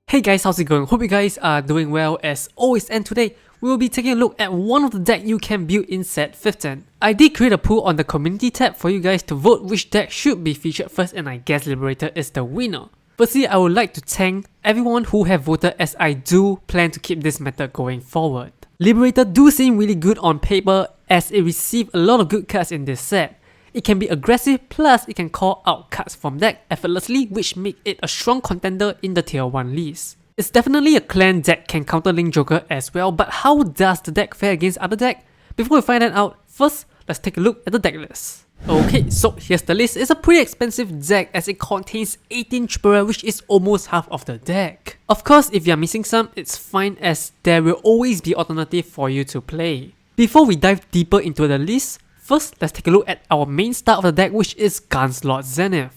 Hey guys, how's it going? Hope you guys are doing well as always, and today we will be taking a look at one of the decks you can build in set 15. I did create a poll on the community tab for you guys to vote which deck should be featured first, and I guess Liberator is the winner. Firstly, I would like to thank everyone who have voted, as I do plan to keep this method going forward. Liberator do seem really good on paper as it received a lot of good cards in this set. It can be aggressive, plus it can call out cards from deck effortlessly, which make it a strong contender in the tier 1 list. It's definitely a clan deck can counter Link Joker as well, but how does the deck fare against other deck? Before we find that out, first let's take a look at the deck list. Okay, so here's the list. It's a pretty expensive deck as it contains 18 triple rare, which is almost half of the deck. Of course, if you're missing some, it's fine as there will always be alternative for you to play. Before we dive deeper into the list, first, let's take a look at our main star of the deck, which is Gancelot Zenith.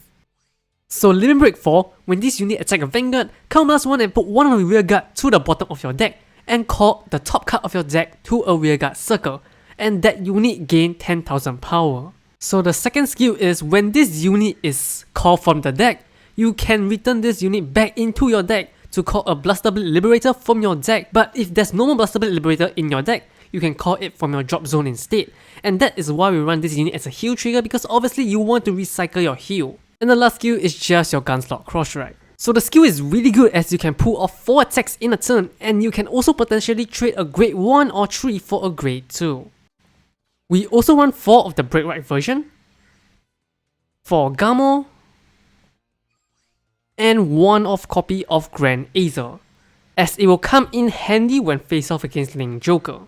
So Limit Break 4, when this unit attack a Vanguard, count +1 and put one of the rear guard to the bottom of your deck and call the top card of your deck to a rear guard circle, and that unit gain 10,000 power. So the second skill is when this unit is called from the deck, you can return this unit back into your deck to call a Blaster Blade Liberator from your deck, but if there's no more Blaster Blade Liberator in your deck, you can call it from your drop zone instead. And that is why we run this unit as a heal trigger, because obviously you want to recycle your heal. And the last skill is just your Gancelot Crossride. So the skill is really good as you can pull off 4 attacks in a turn, and you can also potentially trade a grade 1 or 3 for a grade 2. We also run 4 of the Break Right version, for Gamo, and 1 of copy of Grand Aether, as it will come in handy when face off against Link Joker.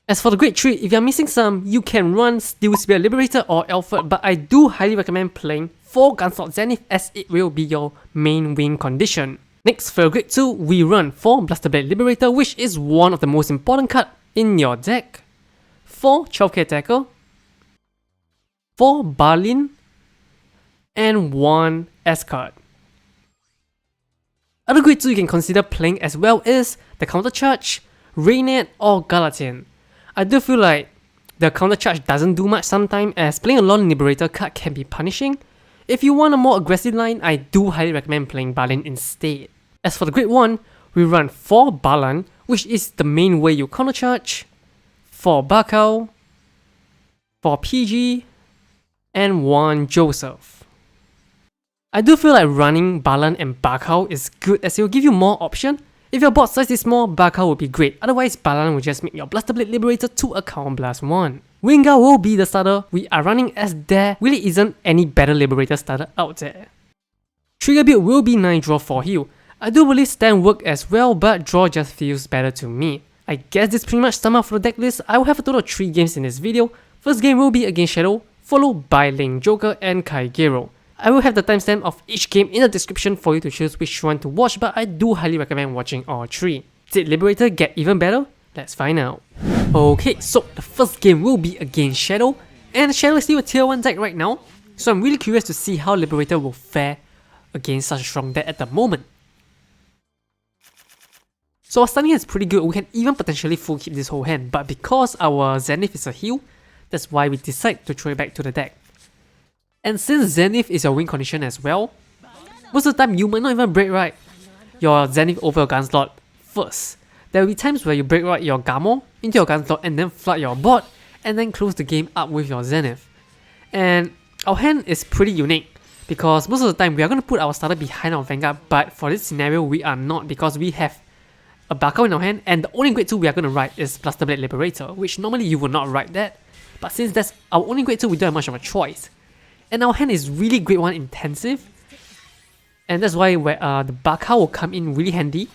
As for the grade 3, if you're missing some, you can run Steel Spear Liberator or Alfred, but I do highly recommend playing 4 Gancelot Zenith as it will be your main win condition. Next, for grade 2, we run 4 Blaster Blade Liberator, which is one of the most important cards in your deck, 4 12k Attacker, 4 Balin, and 1 S-card. Other grade 2 you can consider playing as well is the Counter Charge, Raynet, or Galatian. I do feel like the counter charge doesn't do much sometimes, as playing a Lone Liberator card can be punishing. If you want a more aggressive line, I do highly recommend playing Balin instead. As for the grade 1, we run 4 Balan, which is the main way you counter charge, 4 Bakao, 4 PG, and 1 Joseph. I do feel like running Balan and Bakao is good as it will give you more option. If your board size is small, Bakao would be great, otherwise Balan will just make your Blaster Blade Liberator to a count +1. Vanguard will be the starter we are running, as there really isn't any better Liberator starter out there. Trigger build will be 9 draw 4 heal. I do believe stand work as well, but draw just feels better to me. I guess this pretty much sums up for the deck list. I will have a total of 3 games in this video. First game will be against Shadow, followed by Link Joker and Kagero. I will have the timestamp of each game in the description for you to choose which one to watch, but I do highly recommend watching all 3. Did Liberator get even better? Let's find out. Okay, so the first game will be against Shadow, and Shadow is still a tier 1 deck right now, so I'm really curious to see how Liberator will fare against such a strong deck at the moment. So our starting hand is pretty good, we can even potentially full keep this whole hand, but because our Zenith is a heal, that's why we decide to throw it back to the deck. And since Zenith is your win condition as well, most of the time you might not even break right your Zenith over your Gancelot first. There will be times where you break right your Gamo into your Gancelot and then flood your board and then close the game up with your Zenith. And our hand is pretty unique because most of the time we are going to put our starter behind our Vanguard, but for this scenario we are not, because we have a Bakao in our hand and the only grade 2 we are going to write is Blaster Blade Liberator, which normally you would not write that. But since that's our only grade 2, we don't have much of a choice. And our hand is really grade 1 intensive, and that's why the Bakao will come in really handy.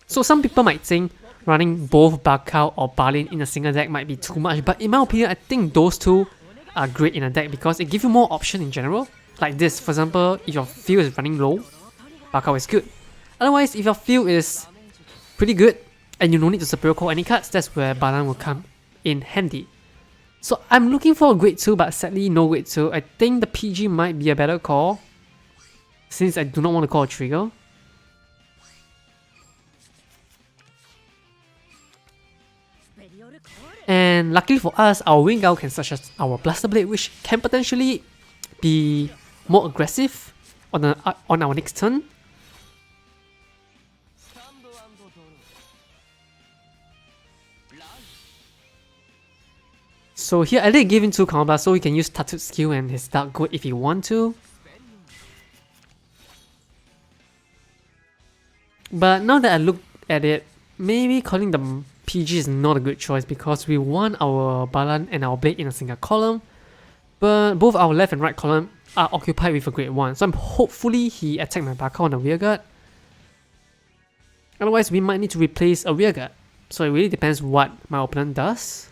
So some people might think running both Bakao or Balin in a single deck might be too much, but in my opinion I think those 2 are great in a deck because it gives you more option in general. Like this, for example, if your field is running low, Bakao is good. Otherwise, if your field is pretty good and you don't need to superior call any cards, that's where Balan will come in handy. So I'm looking for a grade 2, but sadly no grade 2. I think the PG might be a better call, since I do not want to call a trigger. And luckily for us, our Vanguard can such as our Blaster Blade, which can potentially be more aggressive on our next turn. So here I did give him 2 combos, so he can use Tattooed skill and his Dark Gold if he want to. But now that I look at it, maybe calling the PG is not a good choice because we want our Balan and our Blade in a single column, but both our left and right column are occupied with a grade 1, so I'm hopefully he attack my Baka on the rearguard. Otherwise we might need to replace a rearguard, so it really depends what my opponent does.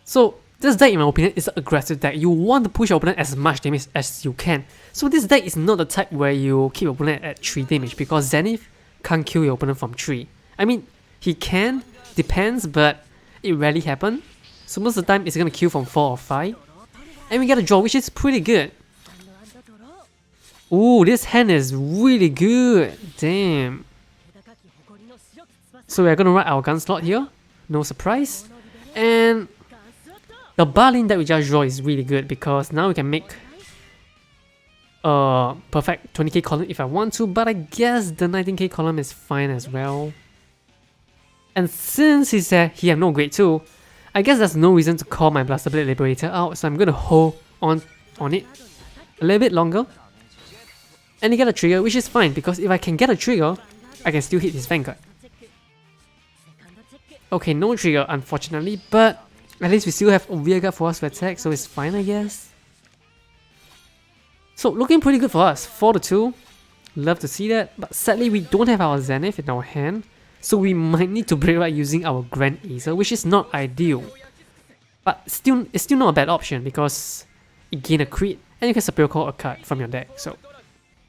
So this deck in my opinion is an aggressive deck. You want to push your opponent as much damage as you can. So this deck is not the type where you keep your opponent at 3 damage because Zenith can't kill your opponent from 3. I mean, he can, depends, but it rarely happens. So most of the time it's gonna kill from 4 or 5. And we get a draw, which is pretty good. Ooh, this hand is really good. Damn. So we're gonna ride our Gancelot here. No surprise. And the Balin that we just draw is really good because now we can make a perfect 20k column if I want to, but I guess the 19k column is fine as well. And since he said he had no grade 2, I guess there's no reason to call my Blaster Blade Liberator out, so I'm gonna hold on it a little bit longer. And he get a trigger, which is fine because if I can get a trigger, I can still hit his Vanguard. Okay, no trigger unfortunately, but at least we still have a rearguard for us to attack, so it's fine I guess. So looking pretty good for us, 4-2. Love to see that, but sadly we don't have our Zenith in our hand, so we might need to break right using our Grand Acer, which is not ideal. But it's still not a bad option because it gain a crit and you can Superior Call a card from your deck.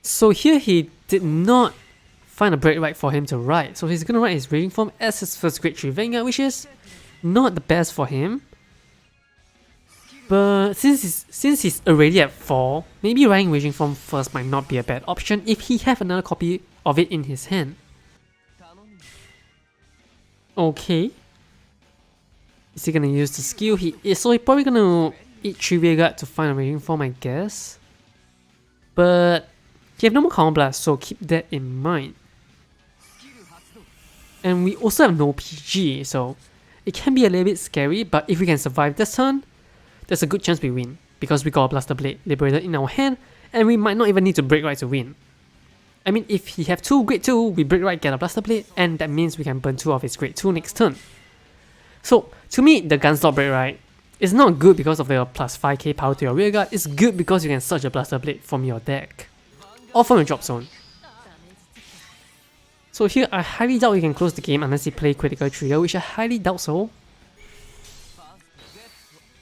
So here he did not find a break right for him to ride, so he's gonna ride his Raging Form as his first grade 3 Vanguard, which is not the best for him. But since he's already at 4, maybe riding Raging Form first might not be a bad option if he have another copy of it in his hand. Okay. Is he gonna use the skill? He is, so he's probably gonna eat 3 Vanguard to find a Raging Form I guess. But he have no more Counter Blast, so keep that in mind. And we also have no PG, so it can be a little bit scary, but if we can survive this turn, there's a good chance we win, because we got a Blaster Blade Liberator in our hand, and we might not even need to break right to win. I mean, if he have 2 grade 2, we break right, get a Blaster Blade, and that means we can burn 2 of his grade 2 next turn. So, to me, the Gancelot break right is not good because of the plus 5k power to your rearguard, it's good because you can search a Blaster Blade from your deck, or from your drop zone. So here, I highly doubt you can close the game unless you play Critical Trigger, which I highly doubt so.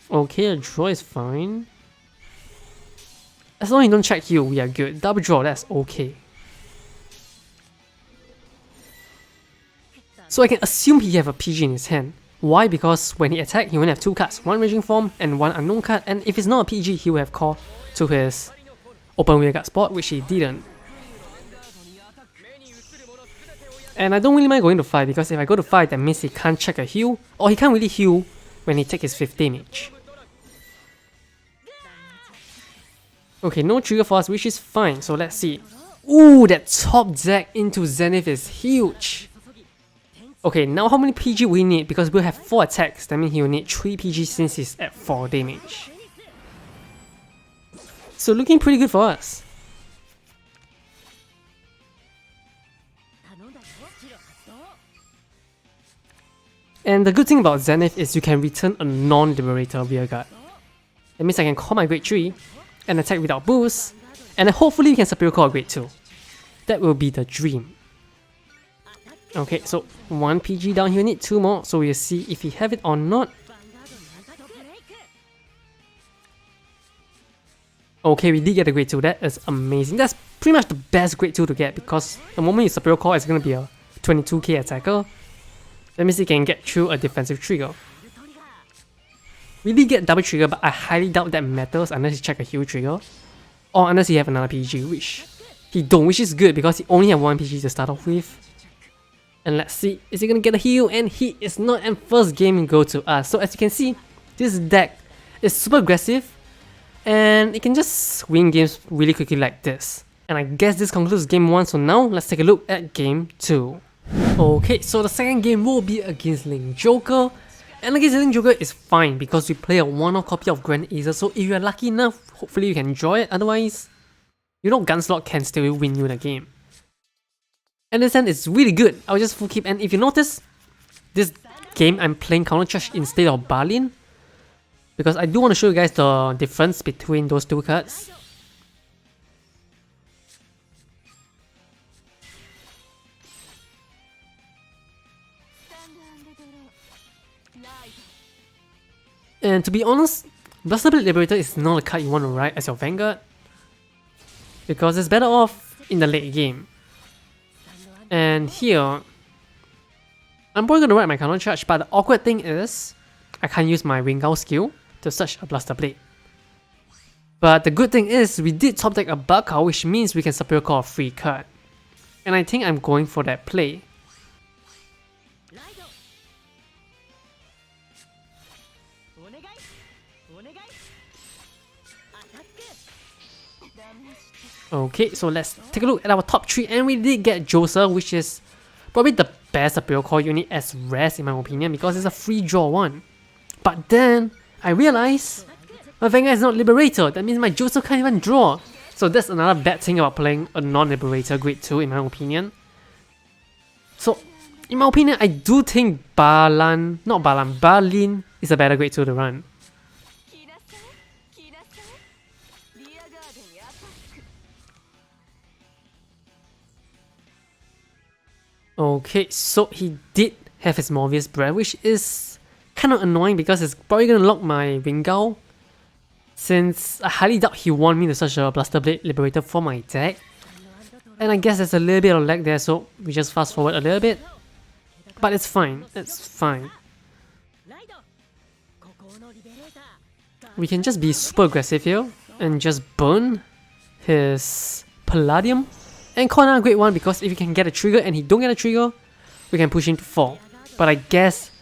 Okay, a draw is fine. As long as you don't check heal, we are good. Double draw, that's okay. So I can assume he have a PG in his hand. Why? Because when he attack, he only have 2 cards, 1 Raging Form and 1 unknown card, and if it's not a PG, he will have call to his open rearguard spot, which he didn't. And I don't really mind going to 5 because if I go to 5, that means he can't check a heal, or he can't really heal when he takes his 5th damage. Okay, no trigger for us, which is fine, so let's see. Ooh, that top deck into Zenith is huge! Okay, now how many PG we need? Because we'll have 4 attacks, that means he will need 3 PG since he's at 4 damage. So looking pretty good for us. And the good thing about Zenith is you can return a non-Liberator rearguard. That means I can call my grade 3 and attack without boost, and then hopefully we can Superior Call a grade 2. That will be the dream. Okay, so 1 PG down here, need 2 more, so we'll see if we have it or not. Okay, we did get a grade 2, that is amazing. That's pretty much the best grade 2 to get because the moment you Superior Call is going to be a 22k attacker. That means he can get through a defensive trigger. We did get double trigger, but I highly doubt that matters unless he check a heal trigger. Or unless he have another PG, which he don't, which is good because he only have 1 PG to start off with. And let's see, is he gonna get a heal? And he is not, and first game go to us. So as you can see, this deck is super aggressive and it can just win games really quickly like this. And I guess this concludes game 1, so now let's take a look at game 2. Okay, so the second game will be against Link Joker. And against Link Joker is fine because we play a one-off copy of Grand Acer, so if you're lucky enough, hopefully you can enjoy it. Otherwise, you know Gancelot can still win you the game. And this end is really good. I'll just full keep, and if you notice, this game I'm playing counter charge instead of Balin, because I do want to show you guys the difference between those two cards. And to be honest, Blaster Blade Liberator is not a card you want to ride as your Vanguard, because it's better off in the late game. And here, I'm probably going to ride my counter charge, but the awkward thing is, I can't use my Vanguard skill to search a Blaster Blade. But the good thing is, we did top deck a Bakao, which means we can Superior Call a free card. And I think I'm going for that play. Okay, so let's take a look at our top 3, and we did get Joser, which is probably the best Superior Call unit as rest in my opinion, because it's a free draw one. But then, I realized my Vanguard is not Liberator, that means my Joser can't even draw. So that's another bad thing about playing a non-Liberator grade 2 in my opinion. So, in my opinion, I do think Balin is a better grade 2 to run. Okay, so he did have his Morbius Breath, which is kind of annoying because it's probably going to lock my Vanguard, since I highly doubt he want me to search a Blaster Blade Liberator for my deck. And I guess there's a little bit of lag there, so we just fast forward a little bit. But it's fine, it's fine. We can just be super aggressive here and just burn his Palladium and call another great one, because if he can get a trigger and he don't get a trigger, we can push him to 4. But I guess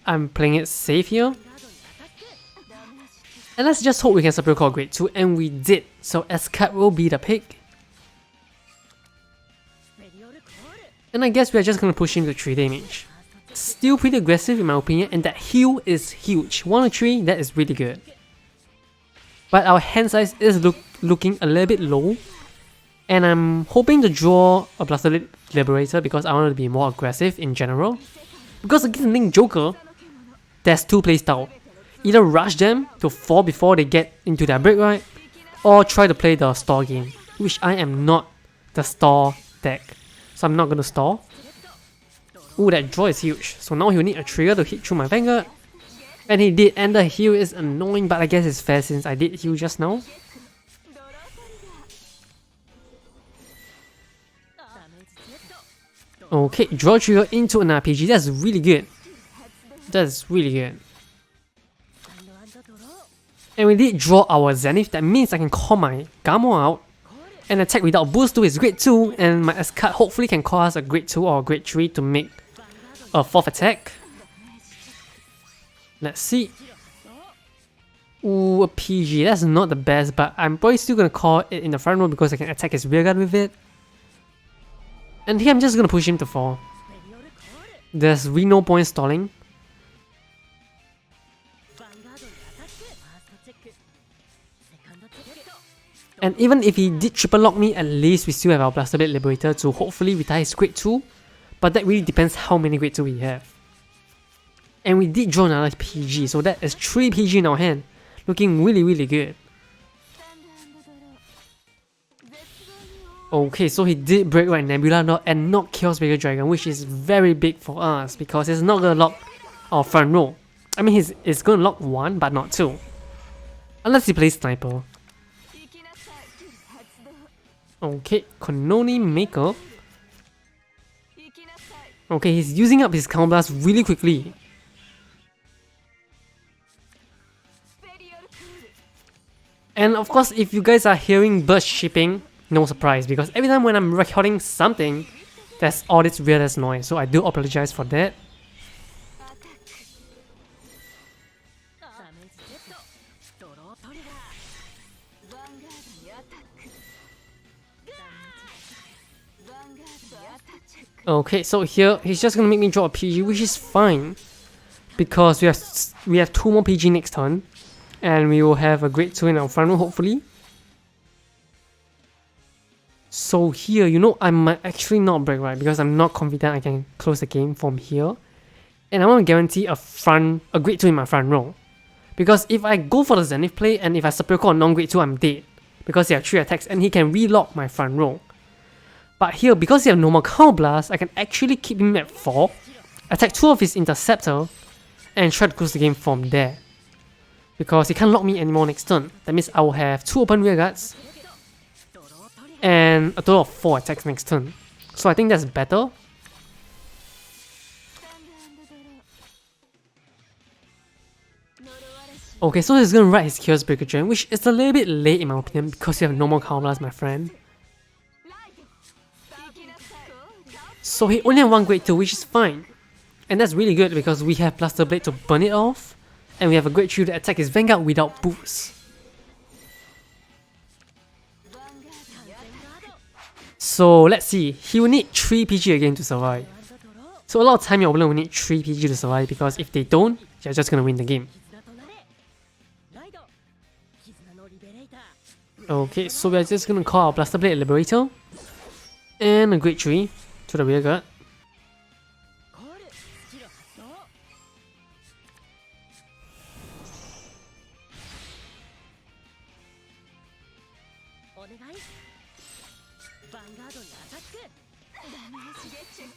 I'm playing it safe here. And let's just hope we can Superior Call grade 2, and we did. So S-Cat will be the pick. And I guess we're just gonna push him to 3 damage. Still pretty aggressive in my opinion, and that heal is huge. 1 or 3, that is really good. But our hand size is looking a little bit low. And I'm hoping to draw a Blaster Blade Liberator because I want to be more aggressive in general. Because against Link Joker, there's 2 playstyle. Either rush them to 4 before they get into their break ride, or try to play the stall game, which I am not the stall deck. So I'm not going to stall. Ooh, that draw is huge. So now he'll need a trigger to hit through my Vanguard. And he did, and the heal is annoying, but I guess it's fair since I did heal just now. Okay, draw trigger into an RPG, that's really good. That's really good. And we did draw our Zenith, that means I can call my Gamo out and attack without boost to his grade 2, and my S-Card hopefully can call us a grade 2 or a grade 3 to make a 4th attack. Let's see. Ooh, a PG, that's not the best, but I'm probably still gonna call it in the front row because I can attack his rear guard with it. And here I'm just gonna push him to 4. There's really no point stalling. And even if he did triple lock me, at least we still have our Blaster Blade Liberator to hopefully retire his grade 2. But that really depends how many grade 2 we have. And we did draw another PG, so that is 3 PG in our hand. Looking really, really good. Okay, so he did break right Nebula Knot and not Chaos Breaker Dragon, which is very big for us because it's not gonna lock our front row. I mean, it's gonna lock 1 but not 2. Unless he plays Sniper. Okay, Kononi Maker. Okay, he's using up his Counter Blast really quickly. And of course, if you guys are hearing burst shipping, no surprise, because every time when I'm recording something, there's all this weirdest noise, so I do apologize for that. Okay, so here he's just gonna make me draw a PG, which is fine. Because we have 2 more PG next turn. And we will have a grade 2 in our front row, hopefully. So here, you know, I might actually not break right because I'm not confident I can close the game from here. And I want to guarantee a grade 2 in my front row. Because if I go for the Zenith play and if I Superior Core non-grade 2, I'm dead. Because he has 3 attacks and he can relock my front row. But here, because he has no more Counter Blast, I can actually keep him at 4, attack 2 of his Interceptor, and try to close the game from there. Because he can't lock me anymore next turn. That means I will have 2 open rearguards and a total of 4 attacks next turn. So I think that's better. Okay, so he's gonna ride his Chaos Breaker Gen, which is a little bit late in my opinion because you have no more Counter Blast, my friend. So he only has 1 grade 2, which is fine. And that's really good because we have Blaster Blade to burn it off. And we have a grade 3 to attack his Vanguard without boost. So let's see, he will need 3 PG again to survive. So a lot of time your opponent will need 3 PG to survive because if they don't, you're just gonna win the game. Okay, so we're just gonna call our Blaster Blade Liberator. And a grade 3 to the rearguard.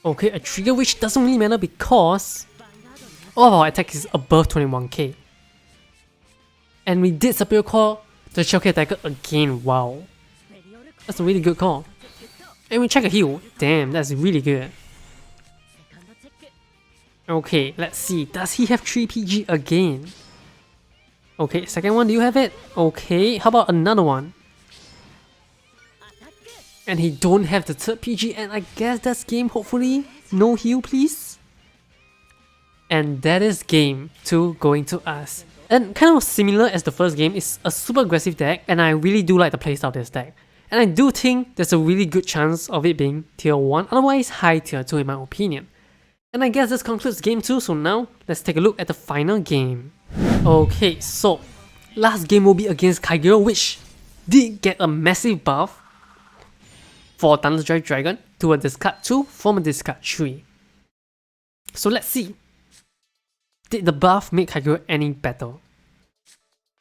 Okay, a trigger which doesn't really matter because all of our attack is above 21k. And we did Superior Core the Shellcase attacker again, wow. That's a really good call. And we check a heal, damn, that's really good. Okay, let's see, does he have 3 PG again? Okay, second one, do you have it? Okay, how about another one? And he don't have the 3rd PG and I guess that's game hopefully. No heal please. And that is game 2 going to us. And kind of similar as the first game, it's a super aggressive deck and I really do like the playstyle of this deck. And I do think there's a really good chance of it being tier 1, otherwise high tier 2 in my opinion. And I guess this concludes game 2, so now let's take a look at the final game. Okay, so last game will be against Kagero, which did get a massive buff for Thunder Drive Dragon to a discard 2 from a discard 3. So let's see. Did the buff make Kagero any better?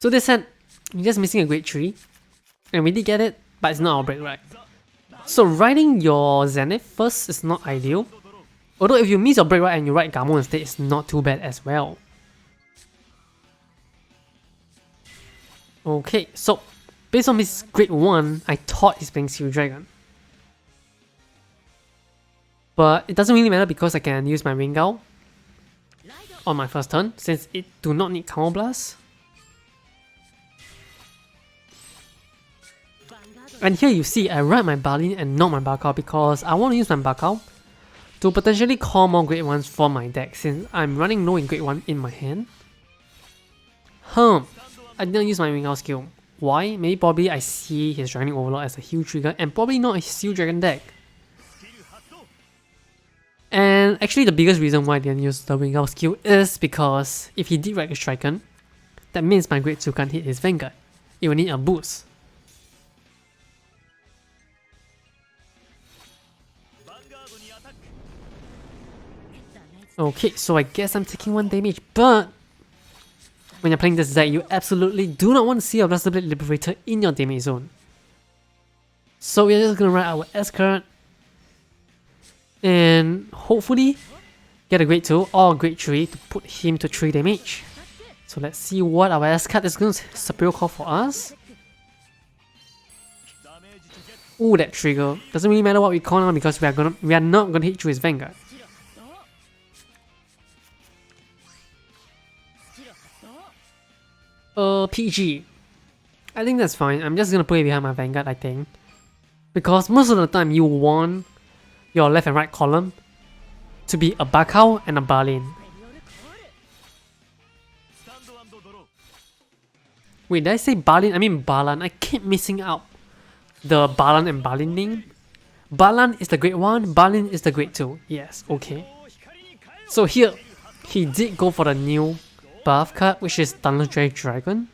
So this hand, we're just missing a grade 3. And we did get it, but it's not our break right. So riding your Zenith first is not ideal. Although if you miss your break right and you ride Gamo instead, it's not too bad as well. Okay, so based on his grade 1, I thought he's playing Steel Dragon. But it doesn't really matter because I can use my Vanguard on my first turn since it do not need Counter Blast. And here you see I ride my Balin and not my Bakao because I want to use my Bakao to potentially call more grade 1s for my deck since I'm running low in grade 1 in my hand. I didn't use my Vanguard skill. Why? Maybe probably I see his Drowning Overlord as a heal trigger and probably not a Steel Dragon deck. And actually the biggest reason why I didn't use the Vanguard skill is because if he did ride a Striken, that means my grade 2 can't hit his Vanguard. It will need a boost. Okay, so I guess I'm taking 1 damage, but when you're playing this deck, you absolutely do not want to see a Blaster Blade Liberator in your damage zone. So we're just gonna ride our S card and hopefully get a grade 2 or grade 3 to put him to 3 damage. So let's see what our S card is going to Superior Core for us. Ooh, that trigger. Doesn't really matter what we call now because we are not gonna hit through his Vanguard. PG. I think that's fine. I'm just gonna put it behind my Vanguard, I think. Because most of the time you want your left and right column to be a Bakao and a Balin. Wait, did I say Balin? I mean Balan. I keep missing out the Balan and Balin name. Balan is the grade 1, Balin is the grade 2. Yes, okay. So here, he did go for the new buff card, which is Thunderdrake Dragon.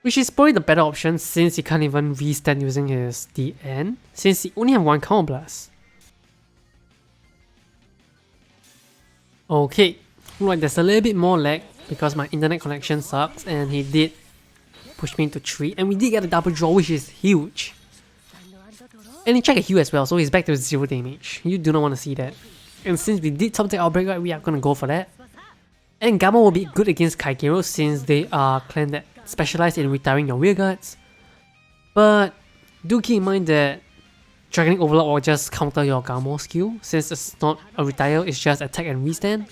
Which is probably the better option since he can't even restand using his DN, since he only have one Counter Blast. Okay, right, there's a little bit more lag because my internet connection sucks and he did push me into 3 and we did get a double draw, which is huge. And he checked a heal as well, so he's back to 0 damage. You do not want to see that. And since we did top deck Outbreak, right, we are gonna go for that. And Gamma will be good against Kagero since they are clan that specialize in retiring your rear guards. But do keep in mind that Dragoning Overlord will just counter your Gamma skill since it's not a retire, it's just attack and restand.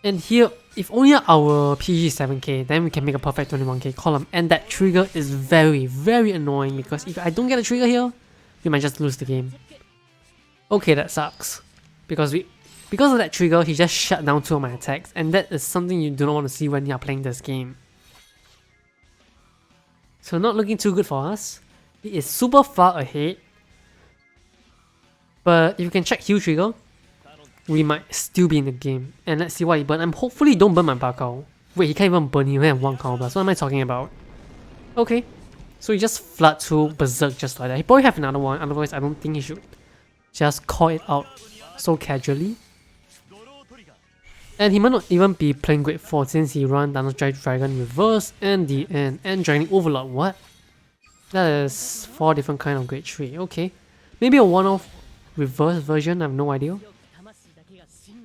And here, if only our PG is 7k, then we can make a perfect 21k column. And that trigger is very, very annoying because if I don't get a trigger here, we might just lose the game. Okay, that sucks. Because of that trigger, he just shut down 2 of my attacks, and that is something you do not want to see when you are playing this game. So not looking too good for us. He is super far ahead. But if you can check heal trigger, we might still be in the game. And let's see what he burn. Hopefully don't burn my Bakao. Wait, he can't even burn, he only have 1 counter blast. What am I talking about? Okay. So he just flood through Berserk just like that. He probably have another one, otherwise I don't think he should just call it out so casually. And he might not even be playing grade 4 since he run Thunderdrake Dragon Reverse and DN and Dragoning Overlord. What? That is 4 different kind of grade 3. Okay. Maybe a one-off reverse version, I have no idea.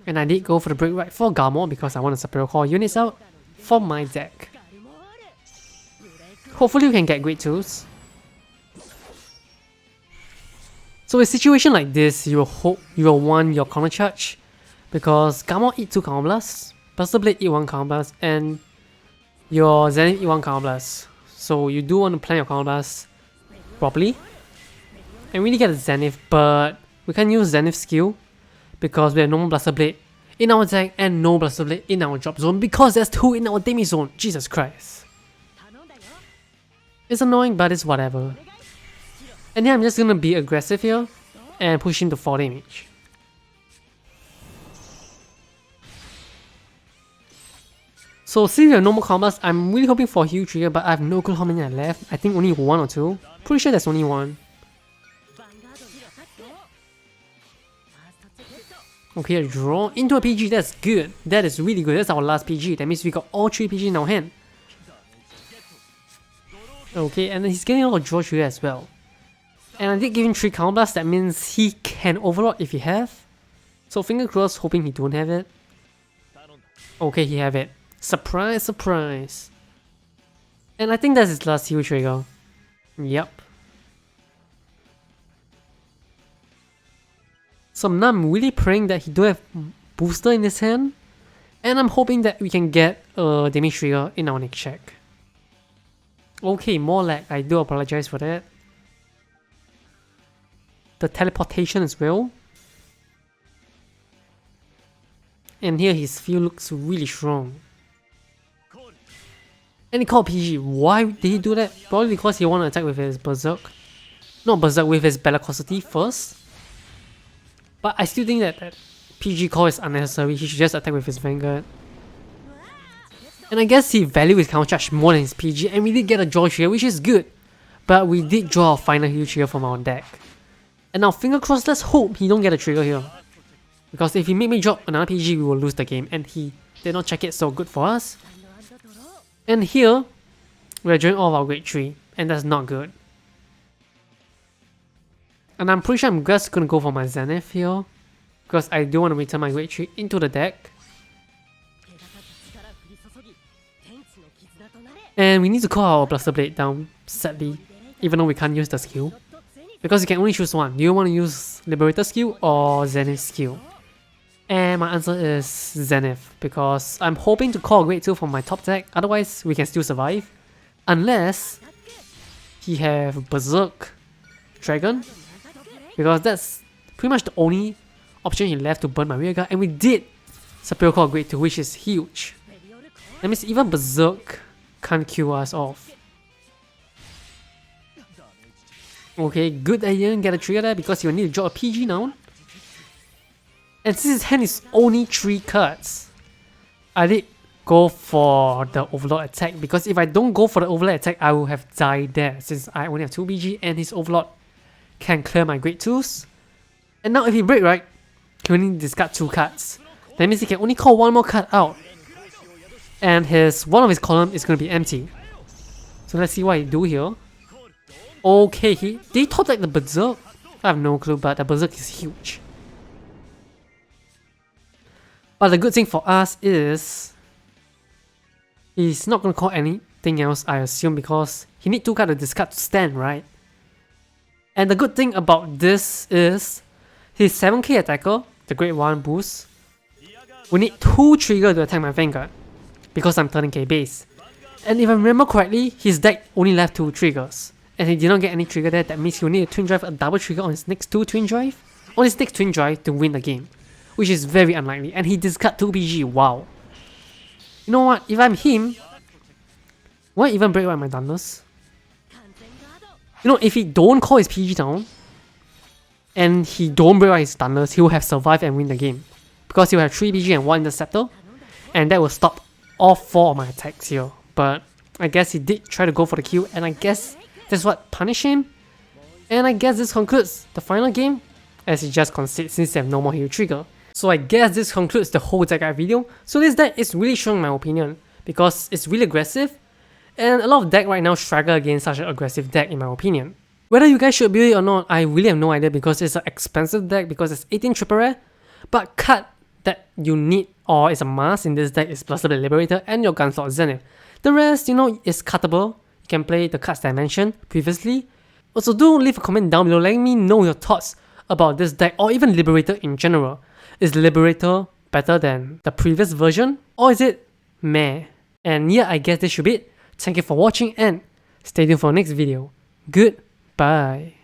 And I did go for the break right for Garmor because I want to Superior Core units out for my deck. Hopefully we can get grade 2s. So in a situation like this, you will want your counter charge because Garmor eat 2 counter blasts, Buster Blade eat 1 counter blast, and your Zenith eat 1 counter blast. So you do want to plan your counter blast properly. And really get a Zenith, but we can't use Zenith skill because we have no more Buster Blade in our deck and no Buster Blade in our drop zone because there's 2 in our damage zone. Jesus Christ. It's annoying, but it's whatever. And then I'm just gonna be aggressive here and push him to 4 damage. So since we have no more combos, I'm really hoping for a heal trigger, but I have no clue how many I left. I think only 1 or 2. Pretty sure there's only 1. Okay, a draw into a PG, that's good. That is really good. That's our last PG. That means we got all 3 PG in our hand. Okay, and then he's getting a lot of draw trigger as well. And I did give him 3 counter blasts, that means he can overlord if he have. So finger crossed, hoping he don't have it. Okay, he have it. Surprise, surprise. And I think that's his last heal trigger. Yep. So now I'm really praying that he don't have booster in his hand. And I'm hoping that we can get a damage trigger in our next check. Okay, more lag. I do apologize for that. The teleportation as well. And here his field looks really strong. And he called PG. Why did he do that? Probably because he wanted to attack with his Berserk. Not Berserk, with his Bellicosity first. But I still think that PG call is unnecessary. He should just attack with his Vanguard. And I guess he valued his counter charge more than his PG, and we did get a draw trigger, which is good. But we did draw our final heal trigger from our deck. And now finger crossed, let's hope he don't get a trigger here. Because if he made me drop another PG, we will lose the game, and he did not check it, so good for us. And here, we are drawing all of our grade 3, and that's not good. And I'm pretty sure I'm just gonna go for my Zenith here, because I do want to return my grade 3 into the deck. And we need to call our Blaster Blade down, sadly, even though we can't use the skill. Because you can only choose one. Do you want to use Liberator skill or Zenith skill? And my answer is Zenith, because I'm hoping to call a grade 2 from my top deck, otherwise we can still survive. Unless he have Berserk Dragon, because that's pretty much the only option he left to burn my rear guard, and we did Superior Core grade 2, which is huge. That means even Berserk can't kill us off. Okay, good that he didn't get a trigger there because you'll need to draw a PG now. And since his hand is only 3 cards, I did go for the Overlord attack because if I don't go for the Overlord attack, I will have died there since I only have 2 PG and his Overlord can clear my grade 2s. And now if he break, right, he only discard 2 cards. That means he can only call 1 more card out. And one of his column is going to be empty. So let's see what he do here. Okay, did he top deck the Berserk? I have no clue, but the Berserk is huge. But the good thing for us is he's not going to call anything else, I assume, because he need 2 cards to discard to stand, right? And the good thing about this is his 7k attacker, the grade 1 boost, we need 2 trigger to attack my Vanguard because I'm 13k base. And if I remember correctly, his deck only left 2 triggers. And he did not get any trigger there, that means he'll need a twin drive, a double trigger on his next 2 twin drive. On his next twin drive to win the game. Which is very unlikely. And he discard 2 PG, wow. You know what, if I'm him, why even break out my Thunders? You know, if he don't call his PG down, and he don't break out his Thunders, he will have survived and win the game. Because he will have 3 PG and 1 Interceptor. And that will stop all 4 of my attacks here. But I guess he did try to go for the kill, and I guess that's what punished him. And I guess this concludes the final game, as he just conceded since they have no more hero trigger. So I guess this concludes the whole deck guide video. So this deck is really showing my opinion, because it's really aggressive, and a lot of deck right now struggle against such an aggressive deck in my opinion. Whether you guys should build it or not, I really have no idea because it's an expensive deck because it's 18 triple rare, but card that you need or is a must in this deck is Blaster Blade Liberator and your Gancelot Zenith. The rest, you know, is cuttable. You can play the cards that I mentioned previously. Also, do leave a comment down below letting me know your thoughts about this deck or even Liberator in general. Is Liberator better than the previous version, or is it meh? And yeah, I guess this should be it. Thank you for watching and stay tuned for the next video. Goodbye.